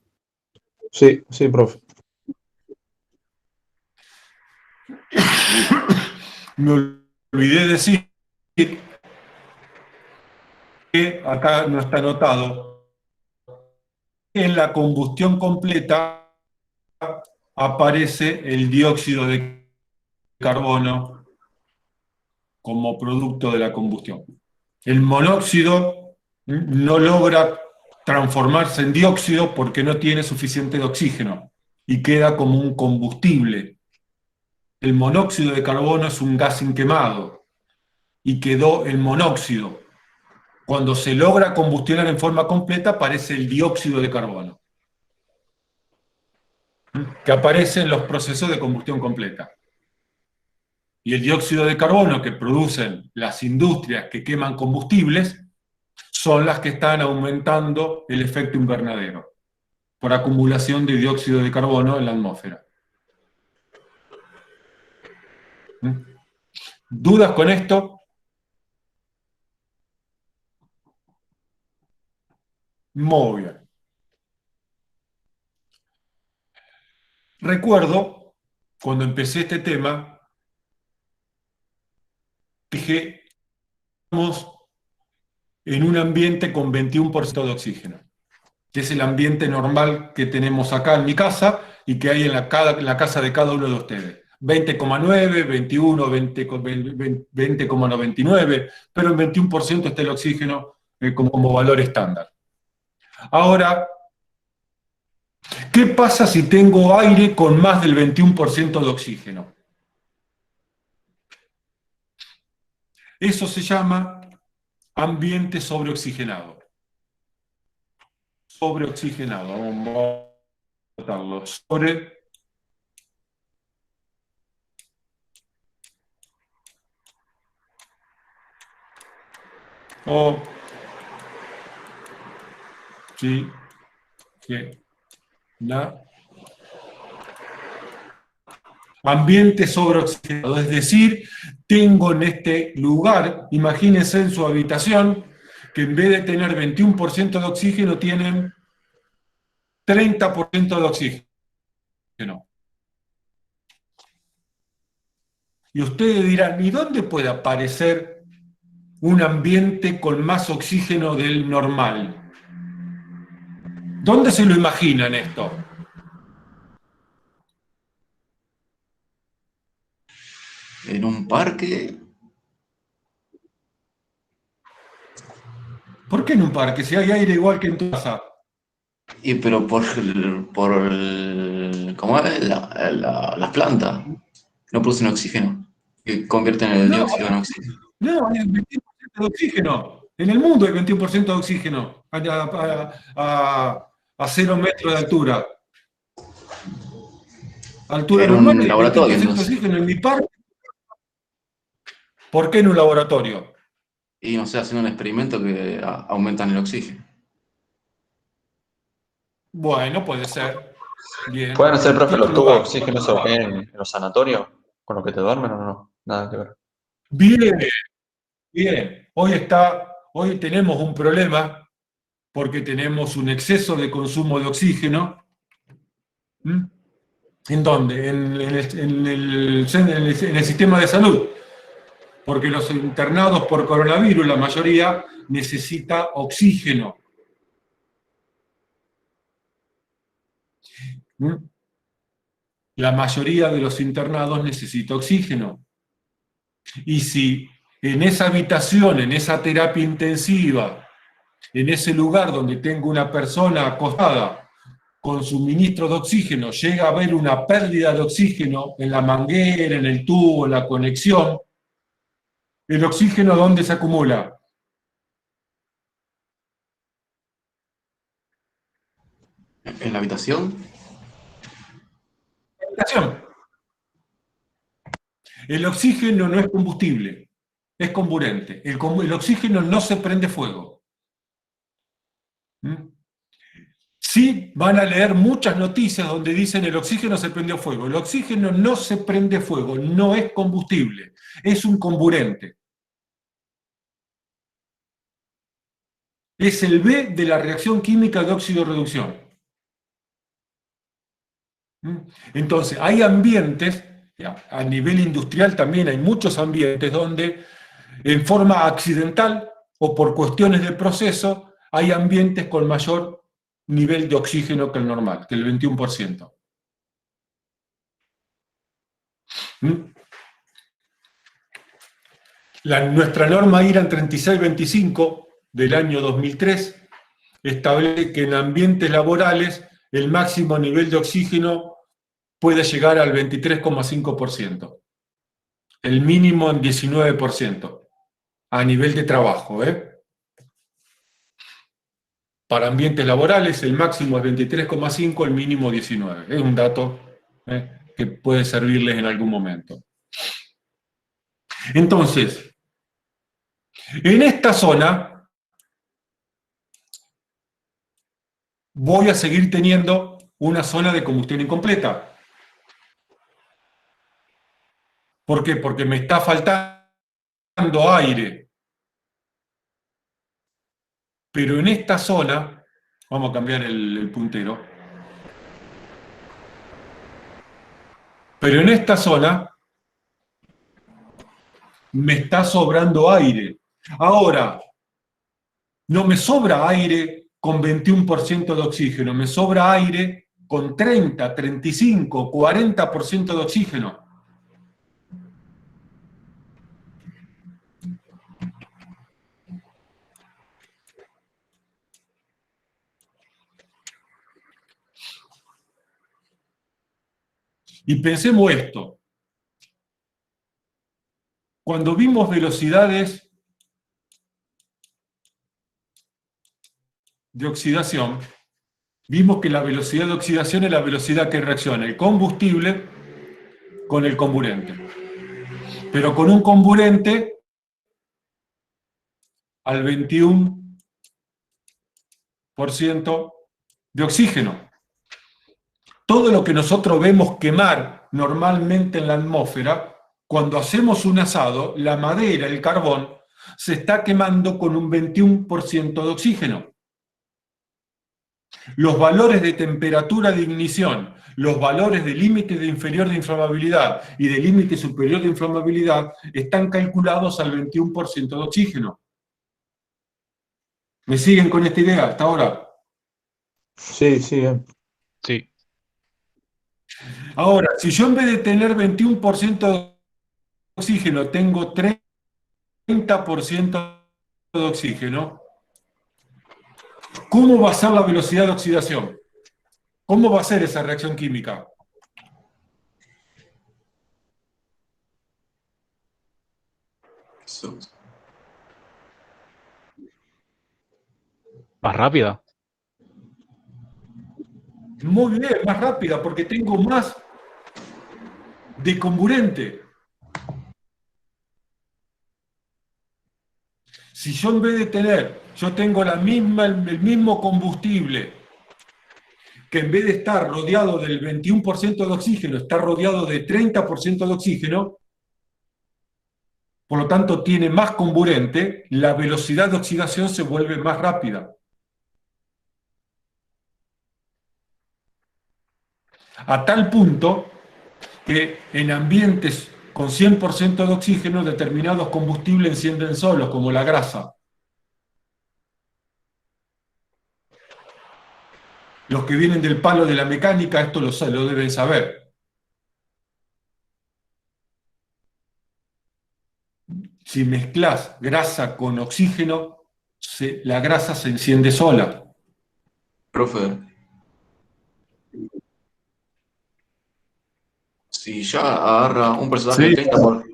Sí, sí, profe. Me olvidé decir que acá no está anotado. En la combustión completa aparece el dióxido de carbono como producto de la combustión. El monóxido no logra transformarse en dióxido porque no tiene suficiente de oxígeno y queda como un combustible. El monóxido de carbono es un gas inquemado y quedó el monóxido. Cuando se logra combustionar en forma completa aparece el dióxido de carbono, que aparece en los procesos de combustión completa. Y el dióxido de carbono que producen las industrias que queman combustibles son las que están aumentando el efecto invernadero por acumulación de dióxido de carbono en la atmósfera. ¿Dudas con esto? Muy bien. Recuerdo, cuando empecé este tema, dije, estamos en un ambiente con 21% de oxígeno, que es el ambiente normal que tenemos acá en mi casa y que hay en la casa de cada uno de ustedes. 20,9, 21, 20,99, pero en 21% está el oxígeno como valor estándar. Ahora, ¿qué pasa si tengo aire con más del 21% de oxígeno? Eso se llama ambiente sobreoxigenado. sobreoxigenado. Vamos a botarlo sobre. Ambiente sobreoxigenado, es decir, tengo en este lugar, imagínense en su habitación, que en vez de tener 21% de oxígeno, tienen 30% de oxígeno. Y ustedes dirán, ¿y dónde puede aparecer un ambiente con más oxígeno del normal? ¿Dónde se lo imaginan esto? En un parque. ¿Por qué en un parque? Si hay aire igual que en tu casa. Y pero ¿cómo es? Las plantas no producen oxígeno, que convierten el No, dióxido en oxígeno. no, hay 21% de oxígeno. En el mundo hay 21% de oxígeno a 0 metros de altura. Altura En normal un hay laboratorio, 21% de entonces. oxígeno en mi parque. ¿Por qué en un laboratorio? Y no sé, haciendo un experimento que aumentan el oxígeno. Bueno, puede ser. Bien, ¿Pueden en ser, profe, los distintos tubos de lugares. oxígeno esos que hay en los sanatorios? ¿Con los que te duermen o no? Nada que ver. Bien, bien. Hoy tenemos un problema porque tenemos un exceso de consumo de oxígeno. ¿Mm? ¿En dónde? En el sistema de salud. Porque los internados por coronavirus, la mayoría, necesita oxígeno. ¿Mm? La mayoría de los internados necesita oxígeno. Y si en esa habitación, en esa terapia intensiva, en ese lugar donde tengo una persona acostada con suministro de oxígeno, llega a haber una pérdida de oxígeno en la manguera, en el tubo, en la conexión, ¿el oxígeno dónde se acumula? ¿En la habitación? El oxígeno no es combustible, es comburente. El oxígeno no se prende fuego. ¿Mm? Sí, van a leer muchas noticias donde dicen el oxígeno se prendió fuego. El oxígeno no se prende fuego, no es combustible, es un comburente. Es el B de la reacción química de óxido-reducción. Entonces, hay ambientes, a nivel industrial también hay muchos ambientes donde en forma accidental o por cuestiones de proceso hay ambientes con mayor nivel de oxígeno que el normal, que el 21%. Nuestra norma IRAN 3625 del año 2003 establece que en ambientes laborales el máximo nivel de oxígeno puede llegar al 23,5%, el mínimo en 19%, a nivel de trabajo. Para ambientes laborales el máximo es 23,5, el mínimo 19. Es un dato que puede servirles en algún momento. Entonces, en esta zona voy a seguir teniendo una zona de combustión incompleta. ¿Por qué? Porque me está faltando aire. Pero en esta zona, vamos a cambiar el puntero, pero en esta zona me está sobrando aire. Ahora, no me sobra aire con 21% de oxígeno, me sobra aire con 30, 35, 40% de oxígeno. Y pensemos esto. Cuando vimos velocidades de oxidación, Vimos que la velocidad de oxidación es la velocidad que reacciona el combustible con el comburente. Pero con un comburente al 21% de oxígeno. Todo lo que nosotros vemos quemar normalmente en la atmósfera, cuando hacemos un asado, la madera, el carbón, se está quemando con un 21% de oxígeno. Los valores de temperatura de ignición, los valores de límite de inferior de inflamabilidad y de límite superior de inflamabilidad están calculados al 21% de oxígeno. ¿Me siguen con esta idea hasta ahora? Sí, sí, bien. Sí. Ahora, si yo en vez de tener 21% de oxígeno tengo 30% de oxígeno, ¿cómo va a ser la velocidad de oxidación? ¿Cómo va a ser esa reacción química? Más rápida. Muy bien, más rápida, porque tengo más de comburente. Si yo en vez de tener, yo tengo el mismo combustible, que en vez de estar rodeado del 21% de oxígeno, está rodeado de 30% de oxígeno, por lo tanto tiene más comburente, la velocidad de oxidación se vuelve más rápida. A tal punto que en ambientes con 100% de oxígeno determinados combustibles encienden solos, como la grasa. Los que vienen del palo de la mecánica esto lo deben saber. Si mezclas grasa con oxígeno, la grasa se enciende sola. Profe, si ya agarra un porcentaje Sí. de 30%,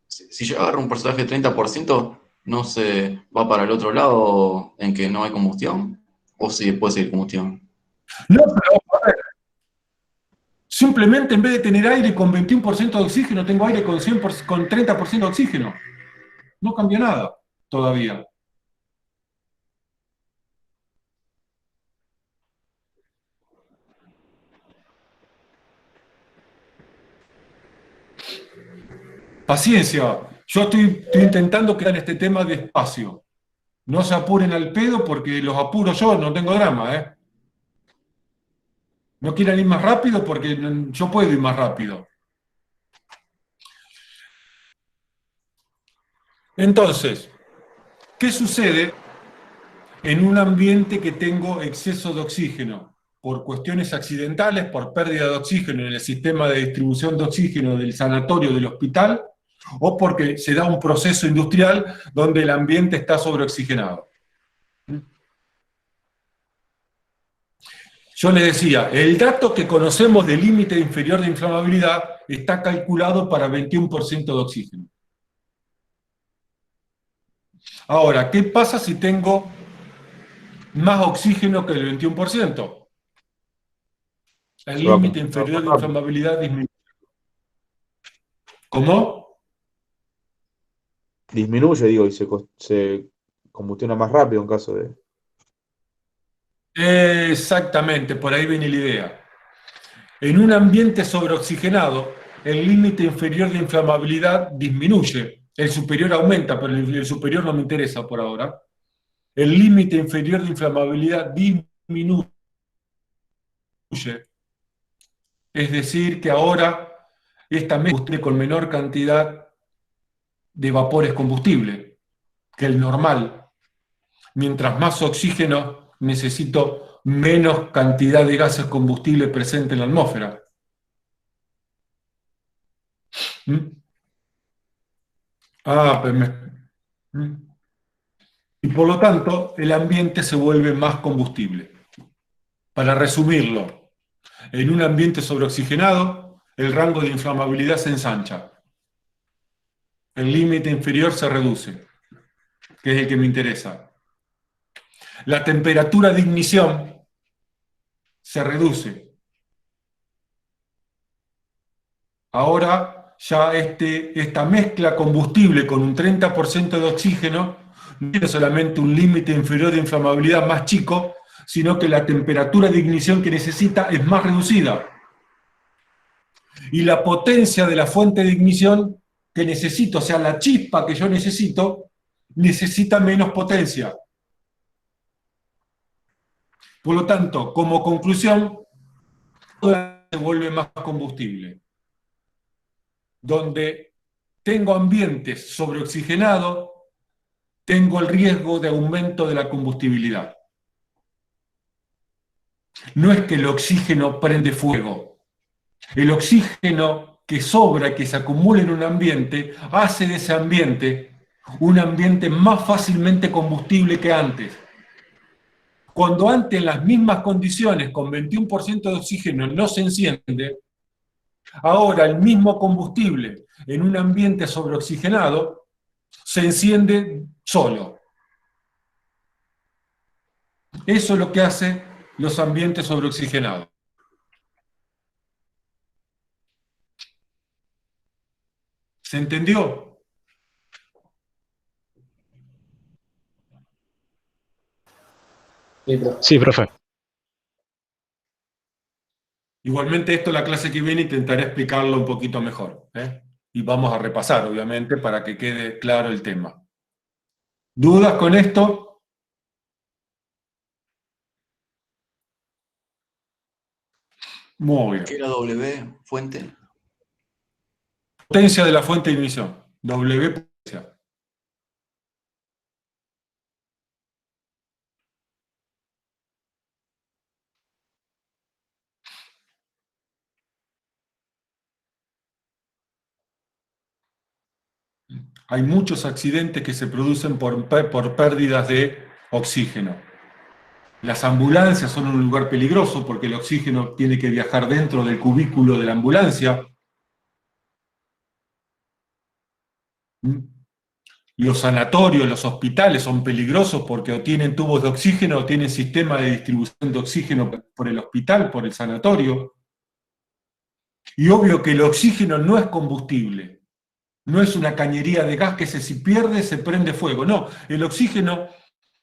si ya agarra un porcentaje de 30%, ¿no se va para el otro lado en que no hay combustión? ¿O sí puede seguir combustión? No, pero a ver, simplemente en vez de tener aire con 21% de oxígeno, tengo aire con 100%, con 30% de oxígeno. No cambia nada todavía. Paciencia, yo estoy intentando quedar en este tema despacio. No se apuren al pedo porque los apuro yo, no tengo drama, ¿eh? No quieran ir más rápido porque yo puedo ir más rápido. Entonces, ¿qué sucede en un ambiente que tengo exceso de oxígeno? Por cuestiones accidentales, por pérdida de oxígeno en el sistema de distribución de oxígeno del sanatorio del hospital, o porque se da un proceso industrial donde el ambiente está sobreoxigenado. Yo les decía, el dato que conocemos del límite inferior de inflamabilidad está calculado para 21% de oxígeno. Ahora, ¿qué pasa si tengo más oxígeno que el 21%? El límite inferior de inflamabilidad disminuye. ¿Cómo? Disminuye, digo, y se combustiona más rápido en caso de... Exactamente, por ahí viene la idea. En un ambiente sobreoxigenado, el límite inferior de inflamabilidad disminuye. El superior aumenta, pero el superior no me interesa por ahora. El límite inferior de inflamabilidad disminuye. Es decir, que ahora esta mezcla con menor cantidad de vapores combustible que el normal. Mientras más oxígeno necesito menos cantidad de gases combustibles presente en la atmósfera. ¿Mm? Y por lo tanto, el ambiente se vuelve más combustible. Para resumirlo, en un ambiente sobreoxigenado, el rango de inflamabilidad se ensancha. El límite inferior se reduce, que es el que me interesa. La temperatura de ignición se reduce. Ahora ya esta mezcla combustible con un 30% de oxígeno no tiene solamente un límite inferior de inflamabilidad más chico, sino que la temperatura de ignición que necesita es más reducida. Y la potencia de la fuente de ignición que necesito, o sea, la chispa que yo necesito, necesita menos potencia. Por lo tanto, como conclusión, todo se vuelve más combustible. Donde tengo ambientes sobreoxigenados, tengo el riesgo de aumento de la combustibilidad. No es que el oxígeno prende fuego. El oxígeno que sobra, que se acumula en un ambiente, hace de ese ambiente un ambiente más fácilmente combustible que antes. Cuando antes en las mismas condiciones, con 21% de oxígeno, no se enciende, ahora el mismo combustible en un ambiente sobreoxigenado se enciende solo. Eso es lo que hace los ambientes sobreoxigenados. ¿Se entendió? Sí, profe. Igualmente esto la clase que viene intentaré explicarlo un poquito mejor, ¿eh? Y vamos a repasar, obviamente, para que quede claro el tema. ¿Dudas con esto? Muy bien. ¿Qué era W? ¿Fuente? Potencia de la fuente de ignición. W potencia. Hay muchos accidentes que se producen por pérdidas de oxígeno. Las ambulancias son un lugar peligroso porque el oxígeno tiene que viajar dentro del cubículo de la ambulancia. Los sanatorios, los hospitales son peligrosos porque o tienen tubos de oxígeno o tienen sistema de distribución de oxígeno por el hospital, por el sanatorio. Y obvio que el oxígeno no es combustible. No es una cañería de gas que si pierde se prende fuego. No, el oxígeno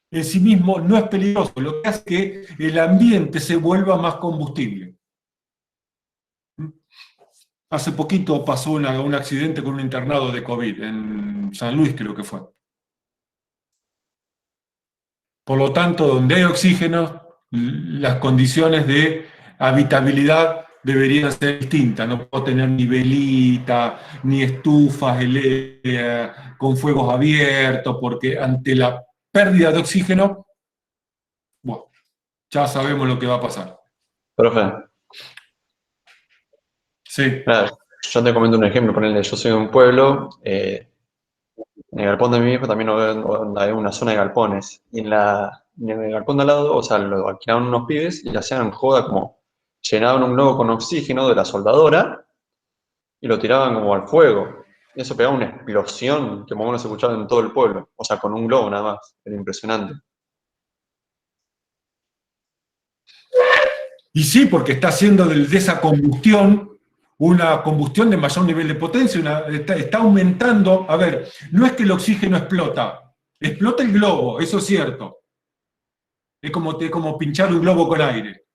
en sí mismo no es peligroso. Lo que hace es que el ambiente se vuelva más combustible. Hace poquito pasó un accidente con un internado de COVID en San Luis, creo que fue. Por lo tanto, donde hay oxígeno, las condiciones de habitabilidad deberían ser distintas. No puedo tener ni velita, ni estufas con fuegos abiertos, porque ante la pérdida de oxígeno, bueno, ya sabemos lo que va a pasar. Profe, Sí. nada, yo te comento un ejemplo, ponele, yo soy de un pueblo, en el galpón de mi hijo también hay una zona de galpones, y en el galpón de al lado, o sea, lo alquilaban unos pibes y le hacían joda como, llenaban un globo con oxígeno de la soldadora y lo tiraban como al fuego. Y eso pegaba una explosión que más o menos se escuchaba en todo el pueblo, o sea, con un globo nada más, era impresionante. Y sí, porque está haciendo de esa combustión una combustión de mayor nivel de potencia, está aumentando. A ver, no es que el oxígeno explota el globo, eso es cierto. Es como pinchar un globo con aire.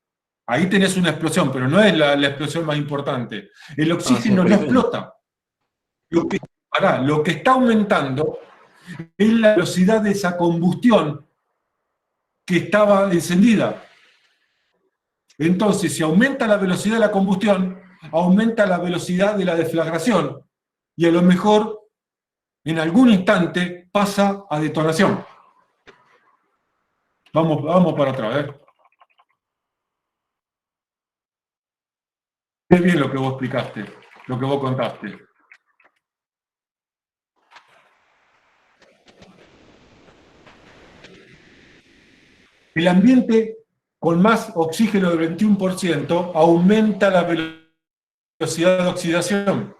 Ahí tenés una explosión, pero no es la explosión más importante. El oxígeno no explota. Lo que está aumentando es la velocidad de esa combustión que estaba encendida. Entonces, si aumenta la velocidad de la combustión, aumenta la velocidad de la deflagración y a lo mejor en algún instante pasa a detonación. Vamos para atrás. Es bien lo que vos explicaste, lo que vos contaste. El ambiente con más oxígeno del 21% aumenta la velocidad de oxidación.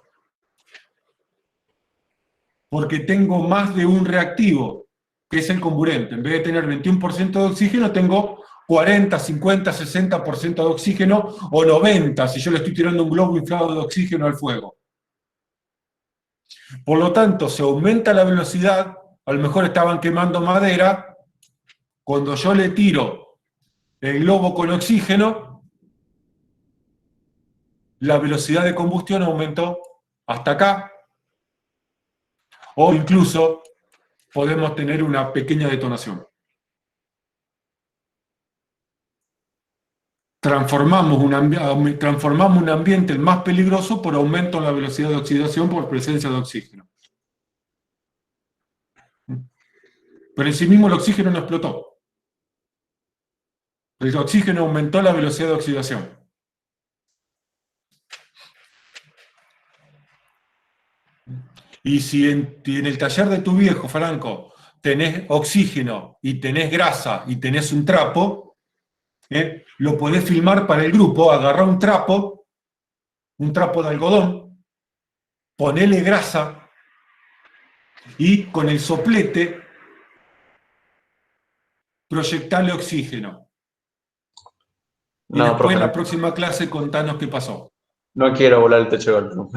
Porque tengo más de un reactivo, que es el comburente. En vez de tener 21% de oxígeno, tengo 40, 50, 60% de oxígeno, o 90 si yo le estoy tirando un globo inflado de oxígeno al fuego. Por lo tanto, se aumenta la velocidad, a lo mejor estaban quemando madera, cuando yo le tiro el globo con oxígeno, la velocidad de combustión aumentó hasta acá, o incluso podemos tener una pequeña detonación. Transformamos un ambiente más peligroso por aumento en la velocidad de oxidación por presencia de oxígeno. Pero en sí mismo el oxígeno no explotó. El oxígeno aumentó la velocidad de oxidación. Y si en el taller de tu viejo, Franco, tenés oxígeno y tenés grasa y tenés un trapo, lo podés filmar para el grupo, agarrá un trapo de algodón, ponele grasa y con el soplete proyectale oxígeno. Y No, después profe, en la no, próxima clase contanos qué pasó. no quiero volar el techo de galpón.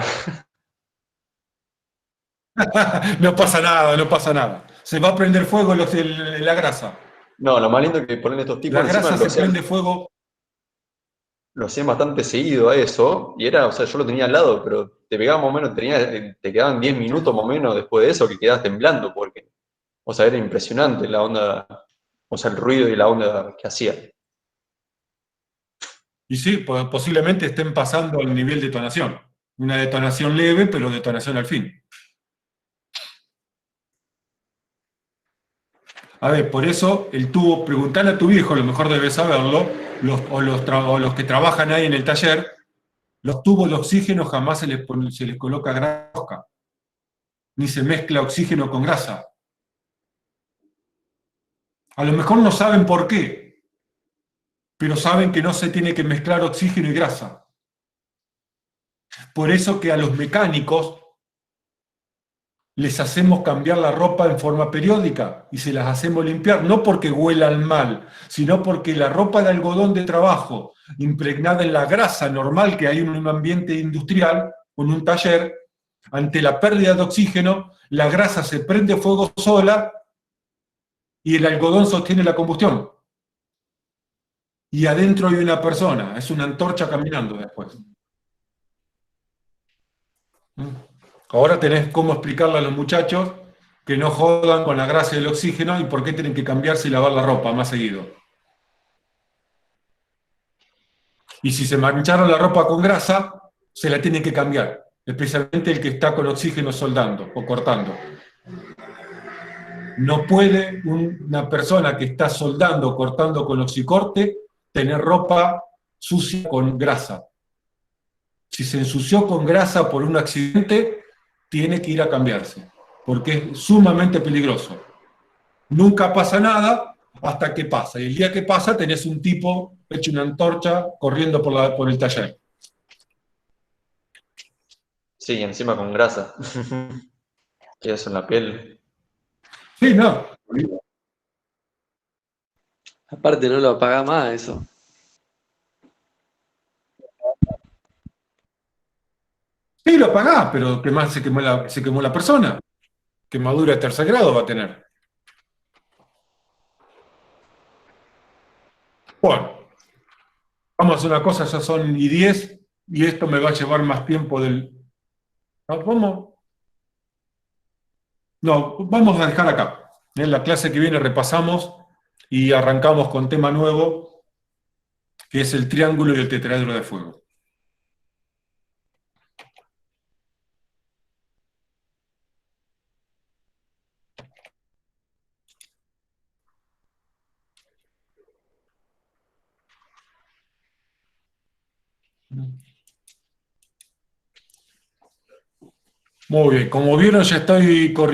No pasa nada, no pasa nada. Se va a prender fuego la grasa. No, lo más lindo es que ponen estos tipos La encima grasa se prende fuego. lo hacían bastante seguido a eso, y era, o sea, yo lo tenía al lado, pero te pegaba más o menos, te quedaban 10 minutos más o menos después de eso que quedabas temblando, porque, o sea, era impresionante la onda, o sea, el ruido y la onda que hacía. Y sí, posiblemente estén pasando al nivel de detonación. Una detonación leve, pero detonación al fin. A ver, por eso el tubo, preguntale a tu viejo, a lo mejor debes saberlo, o los que trabajan ahí en el taller, los tubos de oxígeno jamás se les coloca grasa, ni se mezcla oxígeno con grasa. A lo mejor no saben por qué, pero saben que no se tiene que mezclar oxígeno y grasa. Por eso que a los mecánicos les hacemos cambiar la ropa en forma periódica y se las hacemos limpiar, no porque huelan mal, sino porque la ropa de algodón de trabajo, impregnada en la grasa normal que hay en un ambiente industrial o en un taller, ante la pérdida de oxígeno, la grasa se prende fuego sola y el algodón sostiene la combustión. Y adentro hay una persona, es una antorcha caminando después. Ahora tenés cómo explicarle a los muchachos que no jodan con la grasa y el oxígeno y por qué tienen que cambiarse y lavar la ropa más seguido. Y si se mancharon la ropa con grasa, se la tienen que cambiar, especialmente el que está con oxígeno soldando o cortando. No puede una persona que está soldando o cortando con oxicorte tener ropa sucia con grasa. Si se ensució con grasa por un accidente, tiene que ir a cambiarse, porque es sumamente peligroso. Nunca pasa nada hasta que pasa. Y el día que pasa tenés un tipo hecho una antorcha corriendo por el taller. Sí, encima con grasa. Queda eso en la piel. Sí, no. Aparte no lo apaga más eso. Sí, lo pagás, pero que más se quemó la persona. Quemadura de tercer grado va a tener. Bueno, vamos a hacer una cosa, ya son y 10, y esto me va a llevar más tiempo del... ¿Vamos? No, vamos a dejar acá. En la clase que viene repasamos y arrancamos con tema nuevo, que es el triángulo y el tetraedro de fuego. Muy bien, como vieron ya estoy corriendo.